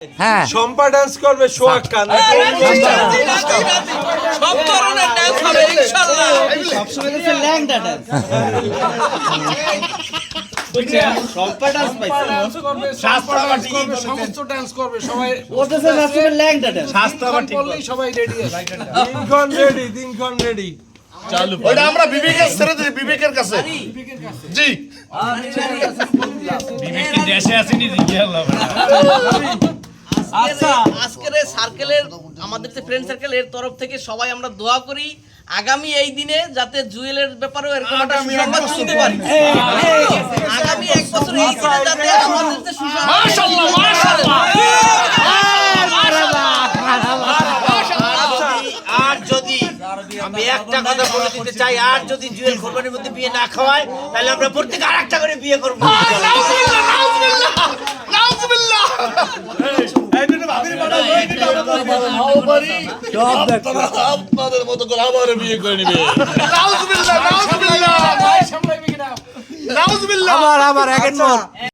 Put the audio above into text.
হ্যাঁ শম্পা ডান্স করবে সোহাগ খান সব ধরনের ডান্স হবে ইনশাআল্লাহ। সবসময় হচ্ছে ল্যাংটা ডান্স। শম্পা ডান্স পাইছে। সমস্ত ডান্স করবে সবাই। ওটাছে সবসময় ল্যাংটা ডান্স। স্বাস্থ্য আবার ঠিক করলেই সবাই রেডি আছে। দিনক্ষণ রেডি চালু ওটা আমরা বিবেকের ছেড়ে দিই বিবেকের কাছে জি বিবেক কি দেশে আসেনি জি আল্লাহ। আচ্ছা, আজকের এই সার্কেলের আমাদের যে ফ্রেন্ড সার্কেল এর তরফ থেকে সবাই আমরা দোয়া করি আগামী এই দিনে যাতে জুয়েলের ব্যাপারেও এরকম একটা সুসংবাদ শুনতে পারি। আগামী এক বছর এই দিনে যাতে আমাদের যে সুসংবাদ মাশাআল্লাহ মাশাআল্লাহ আর যদি আমি একটা কথা বলে দিতে চাই, আর যদি জুয়েল কোরবানির মধ্যে বিয়ে না খাওয়ায় তাহলে আমরা প্রত্যেক আর একটা করে বিয়ে করবো। আপনাদের মতো করে আবার বিয়ে করে নিবে আবার আবার এক